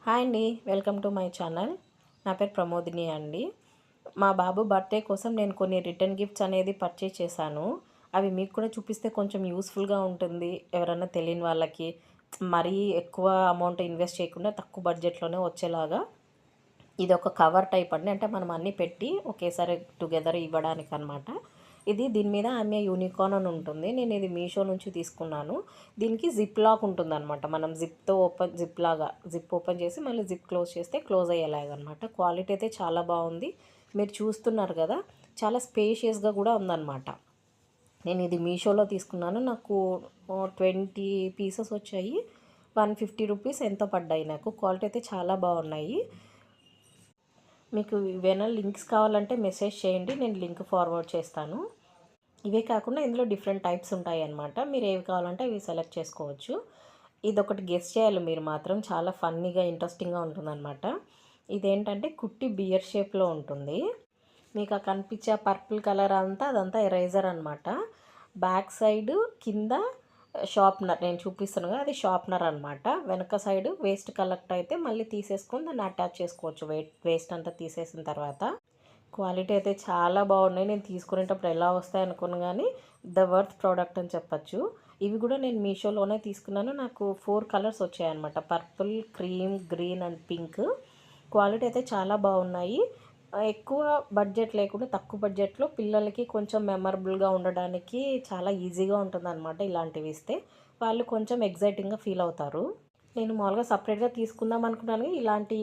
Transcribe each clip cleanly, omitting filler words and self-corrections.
Hi అండి, welcome to my channel. నా పేరు ప్రమోదిని అండి. మా బాబు బర్త్డే కోసం నేను కొన్ని రిటర్న్ గిఫ్ట్స్ అనేది పర్చేస్ చేశాను. అవి మీకు కూడా చూపిస్తే కొంచెం యూస్ఫుల్గా ఉంటుంది. ఎవరైనా తెలియని వాళ్ళకి మరీ ఎక్కువ అమౌంట్ ఇన్వెస్ట్ చేయకుండా తక్కువ బడ్జెట్లోనే వచ్చేలాగా ఇది ఒక కవర్ టైప్ అండి. అంటే మనం అన్నీ పెట్టి ఒకేసారి టుగెదర్ ఇవ్వడానికి అనమాట. దీని మీద ఆమె యూనికార్న్ అని ఉంటుంది. నేను ఇది మీషో నుంచి తీసుకున్నాను. దీనికి జిప్ లాక్ ఉంటుందన్నమాట. మనం జిప్ ఓపెన్ చేసి మళ్ళీ జిప్ క్లోజ్ చేస్తే క్లోజ్ అయ్యేలాగనమాట. క్వాలిటీ అయితే చాలా బాగుంది. మీరు చూస్తున్నారు కదా, చాలా స్పేషియస్గా కూడా ఉందన్నమాట. నేను ఇది మీషోలో తీసుకున్నాను. నాకు 20 పీసెస్ వచ్చాయి. 150 రూపీస్ ఎంతో పడ్డాయి నాకు. క్వాలిటీ అయితే చాలా బాగున్నాయి. మీకు ఏవైనా లింక్స్ కావాలంటే మెసేజ్ చేయండి, నేను లింక్ ఫార్వర్డ్ చేస్తాను. ఇవే కాకుండా ఇందులో డిఫరెంట్ టైప్స్ ఉంటాయి అన్నమాట. మీరు ఏవి కావాలంటే అవి సెలెక్ట్ చేసుకోవచ్చు. ఇదొకటి గెస్ చేయాలి మీరు మాత్రం, చాలా ఫన్నీగా ఇంట్రెస్టింగ్గా ఉంటుందన్నమాట. ఇదేంటంటే కుట్టి బియర్ షేప్లో ఉంటుంది. మీకు కనిపించే పర్పుల్ కలర్ అదంతా ఎరేజర్ అనమాట. బ్యాక్ సైడ్ కింద షార్ప్నర్ నేను చూపిస్తాను కదా, అది షార్ప్నర్ అనమాట. వెనక సైడ్ వేస్ట్ కలెక్ట్ అయితే మళ్ళీ తీసేసుకొని దాన్ని అటాచ్ చేసుకోవచ్చు. వేస్ట్ అంతా తీసేసిన తర్వాత. క్వాలిటీ అయితే చాలా బాగున్నాయి. నేను తీసుకునేటప్పుడు ఎలా వస్తాయి అనుకున్నాను, కానీ ద వర్త్ ప్రోడక్ట్ అని చెప్పచ్చు. ఇవి కూడా నేను మీషోలోనే తీసుకున్నాను. నాకు 4 కలర్స్ వచ్చాయన్నమాట: purple, cream, green and pink. Quality అయితే చాలా బాగున్నాయి. ఎక్కువ బడ్జెట్ లేకుండా తక్కువ బడ్జెట్లో పిల్లలకి కొంచెం మెమరబుల్గా ఉండడానికి చాలా ఈజీగా ఉంటుందన్నమాట. ఇలాంటివి ఇస్తే వాళ్ళు కొంచెం ఎగ్జైటింగ్గా ఫీల్ అవుతారు. నేను మామూలుగా సపరేట్గా తీసుకుందాం అనుకున్నాను. ఇలాంటి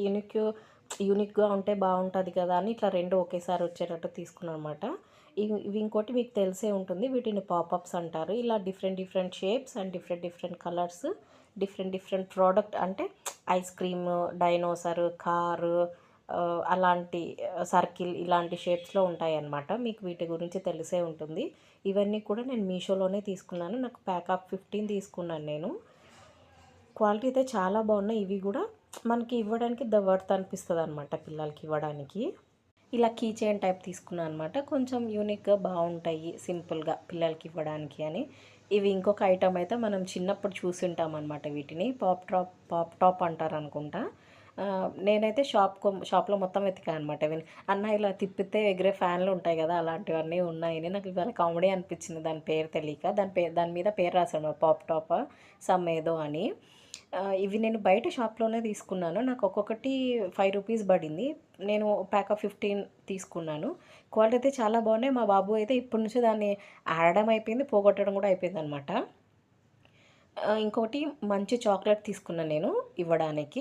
యూనిక్గా ఉంటే బాగుంటుంది కదా అని ఇట్లా 2 ఒకేసారి వచ్చేటట్టు తీసుకున్నాను అనమాట. ఇవి ఇంకోటి మీకు తెలిసే ఉంటుంది, వీటిని పాపప్స్ అంటారు. ఇలా different shapes and different colours, different product అంటే ఐస్ క్రీమ్, డైనోసర్, కారు, అలాంటి సర్కిల్, ఇలాంటి షేప్స్లో ఉంటాయి అన్నమాట. మీకు వీటి గురించి తెలిసే ఉంటుంది. ఇవన్నీ కూడా నేను మీషోలోనే తీసుకున్నాను. నాకు ప్యాక్ ఆఫ్ 15 తీసుకున్నాను నేను. క్వాలిటీ అయితే చాలా బాగున్నాయి. ఇవి కూడా మనకి ఇవ్వడానికి ద వర్త్ అనిపిస్తుంది అనమాట పిల్లలకి ఇవ్వడానికి. ఇలా కీ చైన్ టైప్ తీసుకున్నాను అనమాట. కొంచెం యూనిక్గా బాగుంటాయి, సింపుల్గా పిల్లలకి ఇవ్వడానికి అని. ఇవి ఇంకొక ఐటమ్ అయితే మనం చిన్నప్పుడు చూసి ఉంటాం అనమాట. వీటిని పాప్ టాప్ అంటారు అనుకుంటా. నేనైతే షాప్లో మొత్తం వెతికాను అనమాట. అన్న ఇలా తిప్పితే ఎగిరే ఫ్యాన్లు ఉంటాయి కదా, అలాంటివన్నీ ఉన్నాయని. నాకు ఇవాళ కామెడీ అనిపించింది దాని పేరు తెలియక. దాని మీద పేరు రాశాను, పాప్ టాప్ సమ్ ఏదో అని. ఇవి నేను బయట షాప్లోనే తీసుకున్నాను. నాకు ఒక్కొక్కటి 5 రూపీస్ పడింది. నేను ప్యాక్ ఆఫ్ 15 తీసుకున్నాను. క్వాలిటీ అయితే చాలా బాగున్నాయి. మా బాబు అయితే ఇప్పటి నుంచి దాన్ని ఆడడం అయిపోయింది, పోగొట్టడం కూడా అయిపోయింది అనమాట. ఇంకోటి మంచి చాక్లెట్ తీసుకున్నాను నేను ఇవ్వడానికి.